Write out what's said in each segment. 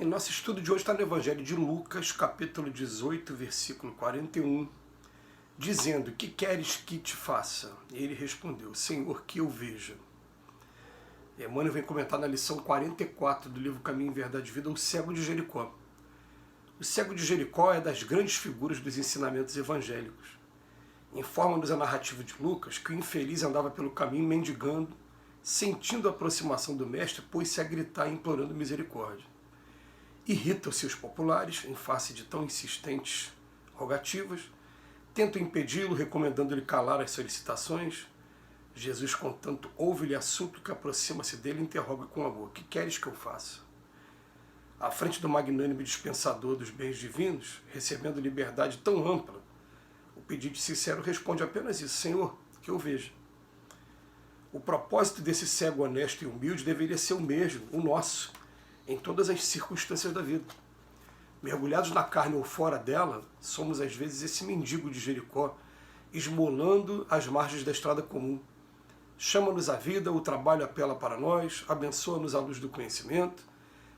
E nosso estudo de hoje está no Evangelho de Lucas, capítulo 18, versículo 41, dizendo: que queres que te faça? E ele respondeu: Senhor, que eu veja. E Emmanuel vem comentar na lição 44 do livro Caminho, Verdade e Vida, o cego de Jericó. O cego de Jericó é das grandes figuras dos ensinamentos evangélicos. Informa-nos a narrativa de Lucas que o infeliz andava pelo caminho mendigando, sentindo a aproximação do mestre, pôs-se a gritar implorando misericórdia. Irrita-se os populares, em face de tão insistentes rogativas, tentam impedi-lo, recomendando-lhe calar as solicitações. Jesus, contanto, ouve-lhe a súplica, aproxima-se dele e interroga com amor: que queres que eu faça? À frente do magnânimo dispensador dos bens divinos, recebendo liberdade tão ampla, o pedido sincero responde apenas isso: Senhor, que eu veja. O propósito desse cego honesto e humilde deveria ser o mesmo, o nosso, em todas as circunstâncias da vida. Mergulhados na carne ou fora dela, somos às vezes esse mendigo de Jericó, esmolando as margens da estrada comum. Chama-nos a vida, o trabalho apela para nós, abençoa-nos a luz do conhecimento,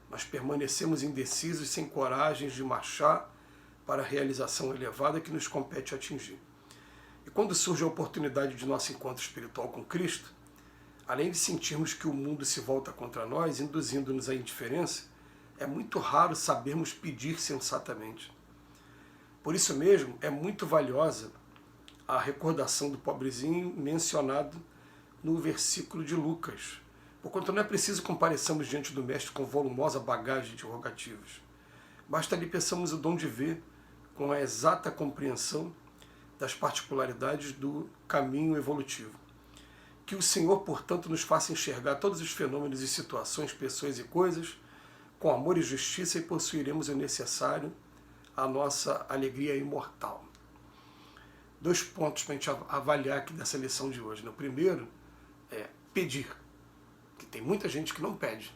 mas permanecemos indecisos, sem coragem de marchar para a realização elevada que nos compete atingir. E quando surge a oportunidade de nosso encontro espiritual com Cristo, além de sentirmos que o mundo se volta contra nós, induzindo-nos à indiferença, é muito raro sabermos pedir sensatamente. Por isso mesmo, é muito valiosa a recordação do pobrezinho mencionado no versículo de Lucas, porquanto não é preciso compareçamos diante do Mestre com volumosa bagagem de rogativas. Basta lhe peçamos o dom de ver, com a exata compreensão das particularidades do caminho evolutivo. Que o Senhor, portanto, nos faça enxergar todos os fenômenos e situações, pessoas e coisas, com amor e justiça, e possuiremos o necessário à nossa alegria imortal. 2 pontos para a gente avaliar aqui dessa lição de hoje. O primeiro é pedir, que tem muita gente que não pede.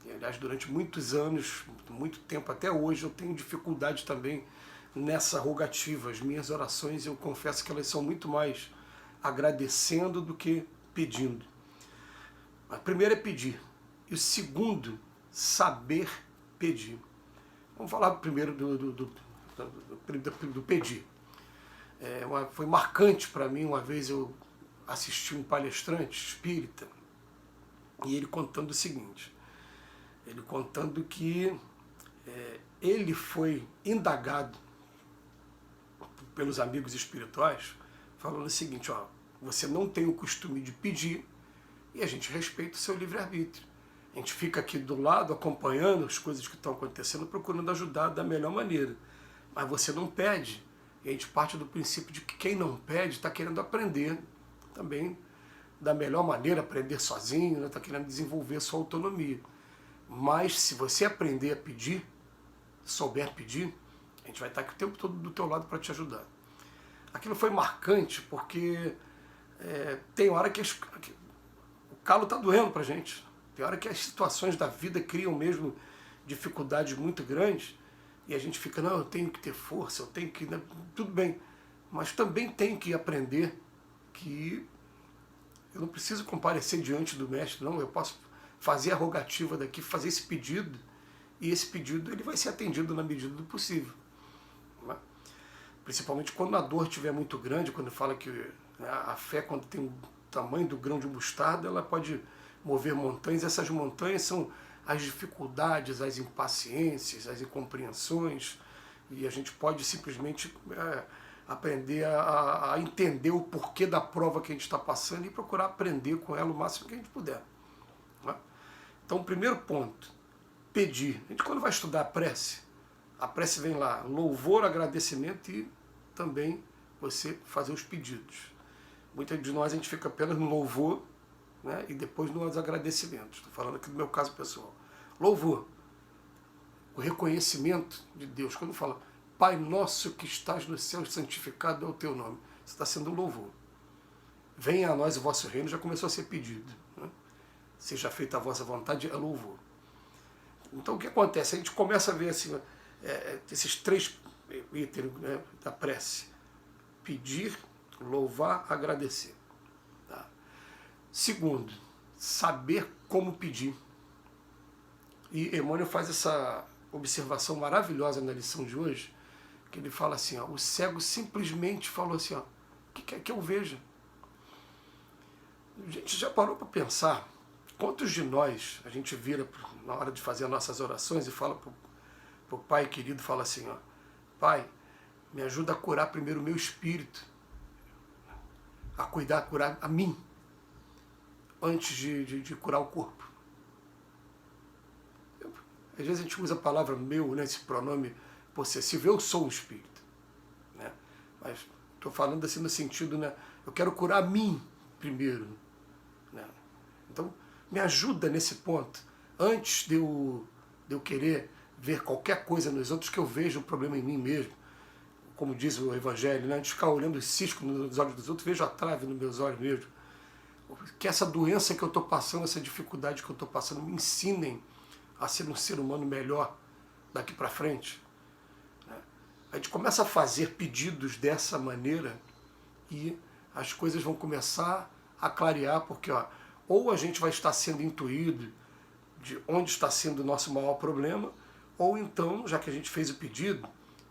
E, aliás, durante muitos anos, muito tempo, até hoje, eu tenho dificuldade também nessa rogativa. As minhas orações, eu confesso que elas são muito mais agradecendo do que pedindo. A primeira é pedir. E o segundo, saber pedir. Vamos falar primeiro do pedir. Foi marcante para mim, uma vez eu assisti um palestrante espírita, e ele contando o seguinte, ele contando que ele foi indagado pelos amigos espirituais, falando o seguinte: ó, você não tem o costume de pedir e a gente respeita o seu livre-arbítrio. A gente fica aqui do lado acompanhando as coisas que estão acontecendo, procurando ajudar da melhor maneira. Mas você não pede. E a gente parte do princípio de que quem não pede está querendo aprender também da melhor maneira, aprender sozinho, está querendo desenvolver a sua autonomia. Mas se você aprender a pedir, souber pedir, a gente vai estar aqui o tempo todo do teu lado para te ajudar. Aquilo foi marcante porque tem hora que o calo está doendo para a gente. Tem hora que as situações da vida criam mesmo dificuldades muito grandes e a gente fica: não, eu tenho que ter força, eu tenho que... Tudo bem, mas também tem que aprender que eu não preciso comparecer diante do mestre, não. Eu posso fazer a rogativa daqui, fazer esse pedido, e esse pedido ele vai ser atendido na medida do possível. Não é? Principalmente quando a dor estiver muito grande, quando fala que a fé, quando tem o tamanho do grão de mostarda, ela pode mover montanhas. Essas montanhas são as dificuldades, as impaciências, as incompreensões, e a gente pode simplesmente aprender a entender o porquê da prova que a gente está passando e procurar aprender com ela o máximo que a gente puder. Não é? Então, o primeiro ponto, pedir. A gente, quando vai estudar a prece vem lá, louvor, agradecimento e também você fazer os pedidos. Muitas de nós a gente fica apenas no louvor, né, e depois nos agradecimentos. Estou falando aqui do meu caso pessoal. Louvor, o reconhecimento de Deus. Quando fala Pai nosso que estás no céu, santificado é o teu nome, isso está sendo um louvor. Venha a nós o vosso reino, já começou a ser pedido. Né? Seja feita a vossa vontade, é louvor. Então o que acontece? A gente começa a ver assim, esses 3 itens, né, da prece: pedir, louvar, agradecer. Tá? Segundo, saber como pedir. E Emmanuel faz essa observação maravilhosa na lição de hoje, que ele fala assim, ó, o cego simplesmente falou assim, ó, o que quer que eu veja? A gente já parou para pensar quantos de nós a gente vira na hora de fazer as nossas orações e fala para o Pai querido, fala assim, ó, Pai, me ajuda a curar primeiro o meu espírito, a curar a mim, antes de curar o corpo. Às vezes a gente usa a palavra meu, né, esse pronome possessivo, eu sou o espírito. Né? Mas estou falando assim no sentido, né, eu quero curar a mim primeiro. Né? Então, me ajuda nesse ponto. Antes de eu querer ver qualquer coisa nos outros, que eu veja o problema em mim mesmo. Como diz o Evangelho, né? Antes de ficar olhando os ciscos nos olhos dos outros, vejo a trave nos meus olhos mesmo. Que essa doença que eu estou passando, essa dificuldade que eu estou passando, me ensinem a ser um ser humano melhor daqui para frente. A gente começa a fazer pedidos dessa maneira e as coisas vão começar a clarear, porque ó, ou a gente vai estar sendo intuído de onde está sendo o nosso maior problema, ou então, já que a gente fez o pedido,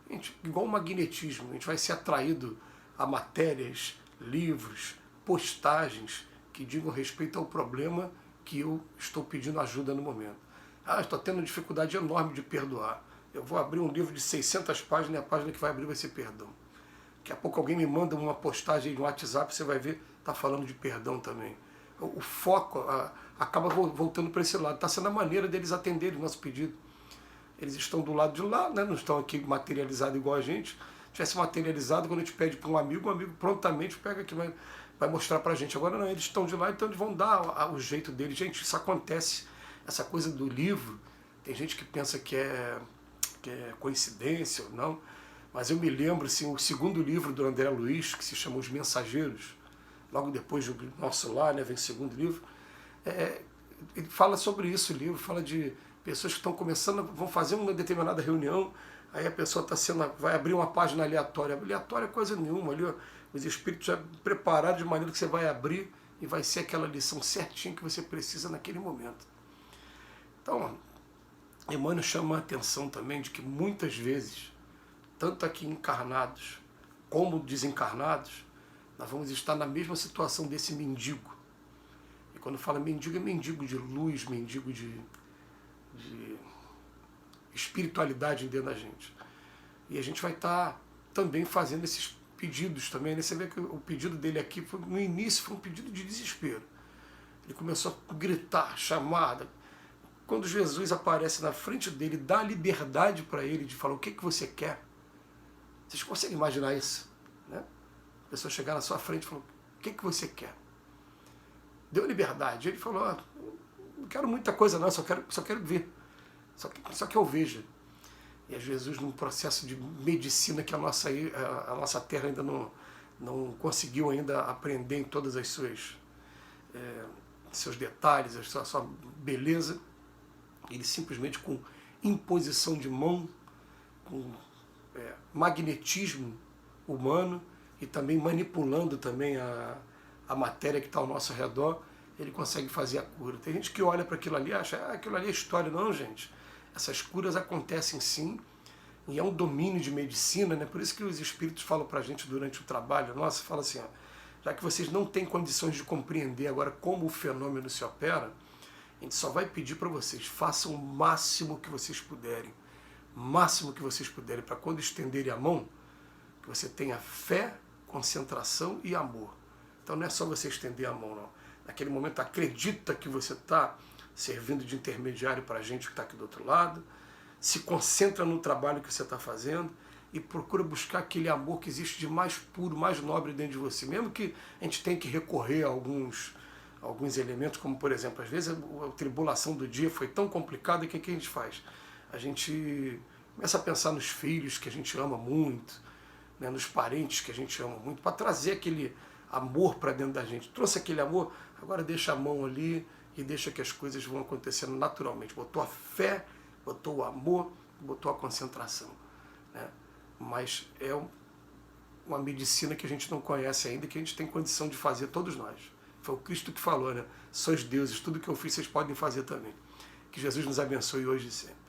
a gente, igual o magnetismo, a gente vai ser atraído a matérias, livros, postagens que digam respeito ao problema que eu estou pedindo ajuda no momento. Ah, estou tendo dificuldade enorme de perdoar. Eu vou abrir um livro de 600 páginas e a página que vai abrir vai ser perdão. Daqui a pouco alguém me manda uma postagem no WhatsApp, você vai ver, está falando de perdão também. O foco acaba voltando para esse lado. Está sendo a maneira deles atenderem o nosso pedido. Eles estão do lado de lá, né? Não estão aqui materializados igual a gente. Se tivesse materializado, quando a gente pede para um amigo prontamente pega aqui, vai mostrar para a gente. Agora não, eles estão de lá, então eles vão dar o jeito deles. Gente, isso acontece. Essa coisa do livro, tem gente que pensa que é coincidência ou não, mas eu me lembro, assim, o segundo livro do André Luiz, que se chama Os Mensageiros, logo depois do Nosso Lar, né, vem o segundo livro, ele fala sobre isso, o livro fala de pessoas que estão começando, vão fazer uma determinada reunião, aí a pessoa vai abrir uma página aleatória. Aleatória é coisa nenhuma, ali, ó, os espíritos já prepararam de maneira que você vai abrir e vai ser aquela lição certinha que você precisa naquele momento. Então, Emmanuel chama a atenção também de que muitas vezes, tanto aqui encarnados como desencarnados, nós vamos estar na mesma situação desse mendigo. E quando fala mendigo, é mendigo de luz, mendigo de espiritualidade dentro da gente. E a gente vai estar também fazendo esses pedidos também. Né? Você vê que o pedido dele aqui, no início, foi um pedido de desespero. Ele começou a gritar, chamar. Quando Jesus aparece na frente dele, dá liberdade para ele de falar o que você quer. Vocês conseguem imaginar isso? Né? A pessoa chegar na sua frente e falar, o que você quer? Deu liberdade. Ele falou, não quero muita coisa não, só quero ver. Só que eu veja. E é Jesus num processo de medicina que a nossa terra ainda não conseguiu ainda aprender em todas as seus detalhes, a sua beleza. Ele simplesmente com imposição de mão, com magnetismo humano e também manipulando também a matéria que está ao nosso redor, ele consegue fazer a cura. Tem gente que olha para aquilo ali e acha, aquilo ali é história. Não, gente. Essas curas acontecem sim, e é um domínio de medicina, né? Por isso que os espíritos falam para a gente durante o trabalho, nossa, fala assim, ó, já que vocês não têm condições de compreender agora como o fenômeno se opera, a gente só vai pedir para vocês, façam o máximo que vocês puderem, para quando estenderem a mão, que você tenha fé, concentração e amor. Então não é só você estender a mão, não. Naquele momento acredita que você está servindo de intermediário para a gente que está aqui do outro lado, se concentra no trabalho que você está fazendo e procura buscar aquele amor que existe de mais puro, mais nobre dentro de você. Mesmo que a gente tenha que recorrer a alguns elementos, como por exemplo, às vezes a tribulação do dia foi tão complicada que o que a gente faz? A gente começa a pensar nos filhos que a gente ama muito, né, nos parentes que a gente ama muito, para trazer aquele amor para dentro da gente. Trouxe aquele amor, agora deixa a mão ali e deixa que as coisas vão acontecendo naturalmente. Botou a fé, botou o amor, botou a concentração. Né? Mas é uma medicina que a gente não conhece ainda, que a gente tem condição de fazer todos nós. Foi o Cristo que falou, né? Sois deuses, tudo que eu fiz vocês podem fazer também. Que Jesus nos abençoe hoje e sempre.